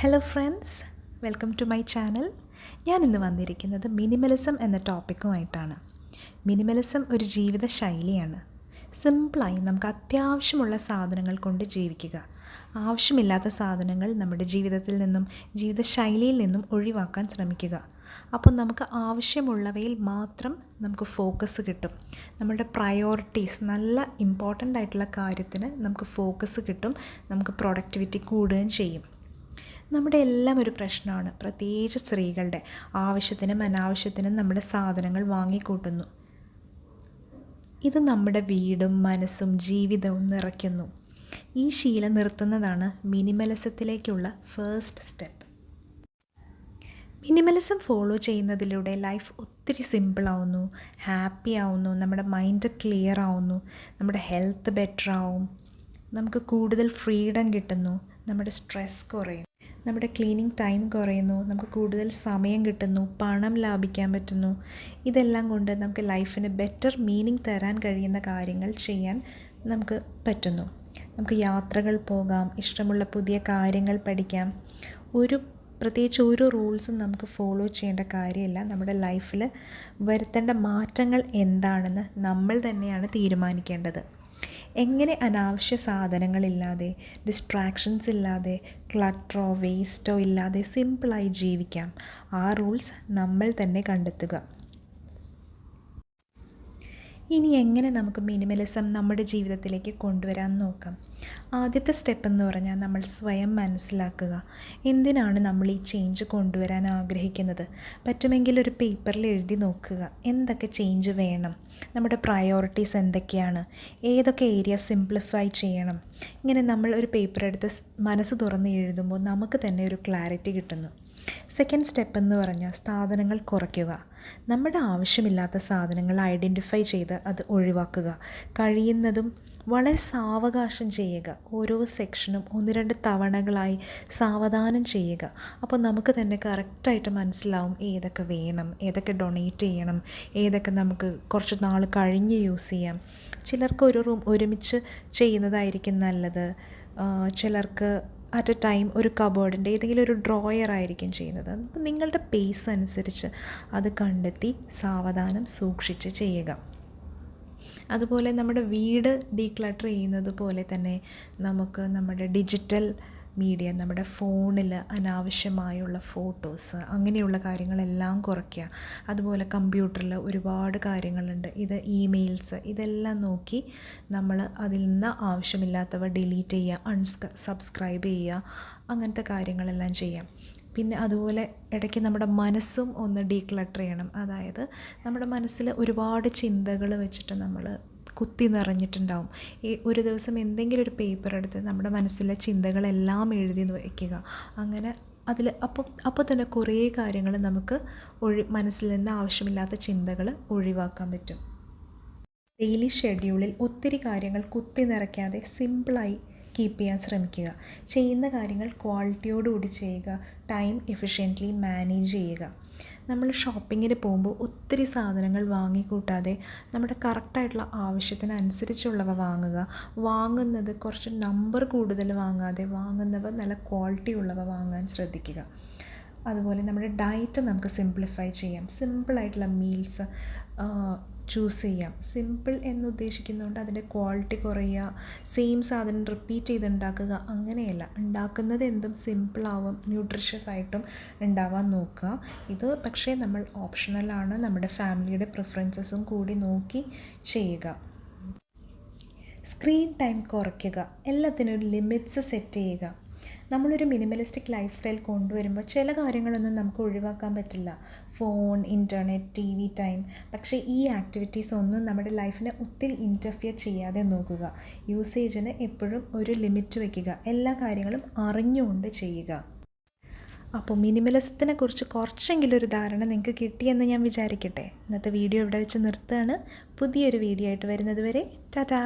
Hello friends, welcome to my channel. ഞാൻ ഇന്ന് വന്നിരിക്കുന്നത് മിനിമലിസം എന്ന ടോപ്പിക്കുമായിട്ടാണ്. മിനിമലിസം ഒരു ജീവിത ശൈലിയാണ്. സിമ്പിളായി നമുക്ക് അത്യാവശ്യമുള്ള സാധനങ്ങൾ കൊണ്ട് ജീവിക്കുക. ആവശ്യമില്ലാത്ത സാധനങ്ങൾ നമ്മുടെ ജീവിതത്തിൽ നിന്നും ജീവിതശൈലിയിൽ നിന്നും ഒഴിവാക്കാൻ ശ്രമിക്കുക. അപ്പോൾ നമുക്ക് ആവശ്യമുള്ളവയിൽ മാത്രം നമുക്ക് ഫോക്കസ് കിട്ടും. നമ്മളുടെ പ്രയോറിറ്റീസ്, നല്ല ഇമ്പോർട്ടൻ്റ് ആയിട്ടുള്ള കാര്യത്തിന് നമുക്ക് ഫോക്കസ് കിട്ടും. നമുക്ക് പ്രൊഡക്ടിവിറ്റി കൂടുകയും ചെയ്യും. നമ്മുടെ എല്ലാം ഒരു പ്രശ്നമാണ്. പ്രത്യേകിച്ച് സ്ത്രീകളുടെ ആവശ്യത്തിനും അനാവശ്യത്തിനും നമ്മുടെ സാധനങ്ങൾ വാങ്ങിക്കൂട്ടുന്നു. ഇത് നമ്മുടെ വീടും മനസ്സും ജീവിതവും നിറയ്ക്കുന്നു. ഈ ശീലം നിർത്തുന്നതാണ് മിനിമലിസത്തിലേക്കുള്ള ഫസ്റ്റ് സ്റ്റെപ്പ്. മിനിമലിസം ഫോളോ ചെയ്യുന്നതിലൂടെ ലൈഫ് ഒത്തിരി സിമ്പിളാവുന്നു, ഹാപ്പി ആവുന്നു, നമ്മുടെ മൈൻഡ് ക്ലിയർ ആവുന്നു, നമ്മുടെ ഹെൽത്ത് ബെറ്റർ ആവും, നമുക്ക് കൂടുതൽ ഫ്രീഡം കിട്ടുന്നു, നമ്മുടെ സ്ട്രെസ് കുറയും, നമ്മുടെ ക്ലീനിങ് ടൈം കുറയുന്നു, നമുക്ക് കൂടുതൽ സമയം കിട്ടുന്നു, പണം ലാഭിക്കാൻ പറ്റുന്നു. ഇതെല്ലാം കൊണ്ട് നമുക്ക് ലൈഫിന് ബെറ്റർ മീനിങ് തരാൻ കഴിയുന്ന കാര്യങ്ങൾ ചെയ്യാൻ നമുക്ക് പറ്റുന്നു. നമുക്ക് യാത്രകൾ പോകാം, ഇഷ്ടമുള്ള പുതിയ കാര്യങ്ങൾ പഠിക്കാം. പ്രത്യേകിച്ച് ഒരു റൂൾസും നമുക്ക് ഫോളോ ചെയ്യേണ്ട കാര്യമില്ല. നമ്മുടെ ലൈഫിൽ വരുത്തേണ്ട മാറ്റങ്ങൾ എന്താണെന്ന് നമ്മൾ തന്നെയാണ് തീരുമാനിക്കേണ്ടത്. എങ്ങനെ അനാവശ്യ സാധനങ്ങളില്ലാതെ, ഡിസ്ട്രാക്ഷൻസ് ഇല്ലാതെ, ക്ലട്ടറോ വേസ്റ്റോ ഇല്ലാതെ സിമ്പിളായി ജീവിക്കാം, ആ റൂൾസ് നമ്മൾ തന്നെ കണ്ടെത്തുക. ഇനി എങ്ങനെ നമുക്ക് മിനിമലിസം നമ്മുടെ ജീവിതത്തിലേക്ക് കൊണ്ടുവരാൻ നോക്കാം. ആദ്യത്തെ സ്റ്റെപ്പ് എന്ന് പറഞ്ഞാൽ നമ്മൾ സ്വയം മനസ്സിലാക്കുക. എന്തിനാണ് നമ്മൾ ഈ ചേഞ്ച് കൊണ്ടുവരാൻ ആഗ്രഹിക്കുന്നത്? പറ്റുമെങ്കിൽ ഒരു പേപ്പറിൽ എഴുതി നോക്കുക. എന്തൊക്കെ ചേഞ്ച് വേണം, നമ്മുടെ പ്രയോറിറ്റീസ് എന്തൊക്കെയാണ്, ഏതൊക്കെ ഏരിയ സിംപ്ലിഫൈ ചെയ്യണം. ഇങ്ങനെ നമ്മൾ ഒരു പേപ്പർ എടുത്ത് മനസ്സ് തുറന്ന് എഴുതുമ്പോൾ നമുക്ക് തന്നെ ഒരു ക്ലാരിറ്റി കിട്ടുന്നു. സെക്കൻഡ് സ്റ്റെപ്പ് എന്ന് പറഞ്ഞാൽ സാധനങ്ങൾ കുറയ്ക്കുക. നമ്മുടെ ആവശ്യമില്ലാത്ത സാധനങ്ങൾ ഐഡൻറ്റിഫൈ ചെയ്ത് അത് ഒഴിവാക്കുക. കഴിയുന്നതും വളരെ സാവകാശം ചെയ്യുക. ഓരോ സെക്ഷനും 1-2 തവണകളായി സാവധാനം ചെയ്യുക. അപ്പോൾ നമുക്ക് തന്നെ കറക്റ്റായിട്ട് മനസ്സിലാവും ഏതൊക്കെ വേണം, ഏതൊക്കെ ഡൊണേറ്റ് ചെയ്യണം, ഏതൊക്കെ നമുക്ക് കുറച്ച് നാൾ കഴിഞ്ഞ് യൂസ് ചെയ്യാം. ചിലർക്ക് ഒരു റൂം ഒരുമിച്ച് ചെയ്യുന്നതായിരിക്കും നല്ലത്. ചിലർക്ക് അറ്റ് എ ടൈം ഒരു കബോർഡിൻ്റെ ഏതെങ്കിലും ഒരു ഡ്രോയർ ആയിരിക്കും ചെയ്യുന്നത്. അപ്പോൾ നിങ്ങളുടെ പേസ് അനുസരിച്ച് അത് കണ്ടെത്തി സാവധാനം സൂക്ഷിച്ച് ചെയ്യുക. അതുപോലെ നമ്മുടെ വീട് ഡീക്ലട്ടർ ചെയ്യുന്നത് പോലെ തന്നെ നമുക്ക് നമ്മുടെ ഡിജിറ്റൽ മീഡിയ, നമ്മുടെ ഫോണിൽ അനാവശ്യമായുള്ള ഫോട്ടോസ്, അങ്ങനെയുള്ള കാര്യങ്ങളെല്ലാം കുറയ്ക്കുക. അതുപോലെ കമ്പ്യൂട്ടറിൽ ഒരുപാട് കാര്യങ്ങളുണ്ട്. ഇത് ഇമെയിൽസ്, ഇതെല്ലാം നോക്കി നമ്മൾ അതിൽ നിന്ന് ആവശ്യമില്ലാത്തവ ഡിലീറ്റ് ചെയ്യുക, സബ്സ്ക്രൈബ് ചെയ്യുക, അങ്ങനത്തെ കാര്യങ്ങളെല്ലാം ചെയ്യാം. പിന്നെ അതുപോലെ ഇടയ്ക്ക് നമ്മുടെ മനസ്സും ഒന്ന് ഡീക്ലട്ടർ ചെയ്യണം. അതായത് നമ്മുടെ മനസ്സിൽ ഒരുപാട് ചിന്തകൾ വെച്ചിട്ട് നമ്മൾ കുത്തി നിറഞ്ഞിട്ടുണ്ടാവും. ഒരു ദിവസം എന്തെങ്കിലും ഒരു പേപ്പർ എടുത്ത് നമ്മുടെ മനസ്സിലെ ചിന്തകളെല്ലാം എഴുതി വയ്ക്കുക. അങ്ങനെ അതിൽ അപ്പോൾ തന്നെ കുറേ കാര്യങ്ങൾ നമുക്ക് മനസ്സിൽ നിന്ന് ആവശ്യമില്ലാത്ത ചിന്തകൾ ഒഴിവാക്കാൻ പറ്റും. ഡെയിലി ഷെഡ്യൂളിൽ ഒത്തിരി കാര്യങ്ങൾ കുത്തി നിറയ്ക്കാതെ സിമ്പിളായി കീപ്പ് ചെയ്യാൻ ശ്രമിക്കുക. ചെയ്യുന്ന കാര്യങ്ങൾ ക്വാളിറ്റിയോടുകൂടി ചെയ്യുക. ടൈം എഫിഷ്യൻ്റ്ലി മാനേജ് ചെയ്യുക. നമ്മൾ ഷോപ്പിങ്ങിന് പോകുമ്പോൾ ഒത്തിരി സാധനങ്ങൾ വാങ്ങിക്കൂട്ടാതെ നമ്മുടെ കറക്റ്റായിട്ടുള്ള ആവശ്യത്തിനനുസരിച്ചുള്ളവ വാങ്ങുക. വാങ്ങുന്നത് കുറച്ച് നമ്പർ കൂടുതൽ വാങ്ങാതെ വാങ്ങുന്നവ നല്ല ക്വാളിറ്റി ഉള്ളവ വാങ്ങാൻ ശ്രദ്ധിക്കുക. അതുപോലെ നമ്മുടെ ഡയറ്റ് നമുക്ക് സിംപ്ലിഫൈ ചെയ്യാം. സിമ്പിളായിട്ടുള്ള മീൽസ് ചൂസ് ചെയ്യാം. സിമ്പിൾ എന്നുദ്ദേശിക്കുന്നതുകൊണ്ട് അതിൻ്റെ ക്വാളിറ്റി കുറയുക, സെയിം സാധനം റിപ്പീറ്റ് ചെയ്ത് ഉണ്ടാക്കുക, അങ്ങനെയല്ല. ഉണ്ടാക്കുന്നത് എന്തും സിമ്പിളാവും, ന്യൂട്രീഷ്യസ് ആയിട്ടും ഉണ്ടാവാൻ നോക്കുക. ഇത് പക്ഷേ നമ്മൾ ഓപ്ഷണലാണ്. നമ്മുടെ ഫാമിലിയുടെ പ്രിഫറൻസസും കൂടി നോക്കി ചെയ്യുക. സ്ക്രീൻ ടൈം കുറയ്ക്കുക. എല്ലാത്തിനും ഒരു ലിമിറ്റ്സ് സെറ്റ് ചെയ്യുക. നമ്മളൊരു മിനിമലിസ്റ്റിക് ലൈഫ് സ്റ്റൈൽ കൊണ്ടുവരുമ്പോൾ ചില കാര്യങ്ങളൊന്നും നമുക്ക് ഒഴിവാക്കാൻ പറ്റില്ല. Phone, internet, TV time. പക്ഷേ ഈ ആക്ടിവിറ്റീസ് ഒന്നും നമ്മുടെ ലൈഫിനെ ഒത്തിരി ഇൻ്റർഫിയർ ചെയ്യാതെ നോക്കുക. യൂസേജിന് എപ്പോഴും ഒരു ലിമിറ്റ് വയ്ക്കുക. എല്ലാ കാര്യങ്ങളും അറിഞ്ഞുകൊണ്ട് ചെയ്യുക. അപ്പോൾ മിനിമലിസത്തിനെ കുറിച്ച് കുറച്ചെങ്കിലും ഒരു ധാരണ നിങ്ങൾക്ക് കിട്ടിയെന്ന് ഞാൻ വിചാരിക്കട്ടെ. ഇന്നത്തെ വീഡിയോ ഇവിടെ വെച്ച് നിർത്തുകയാണ്. പുതിയൊരു വീഡിയോ ആയിട്ട് വരുന്നത് വരെ ടാറ്റാ.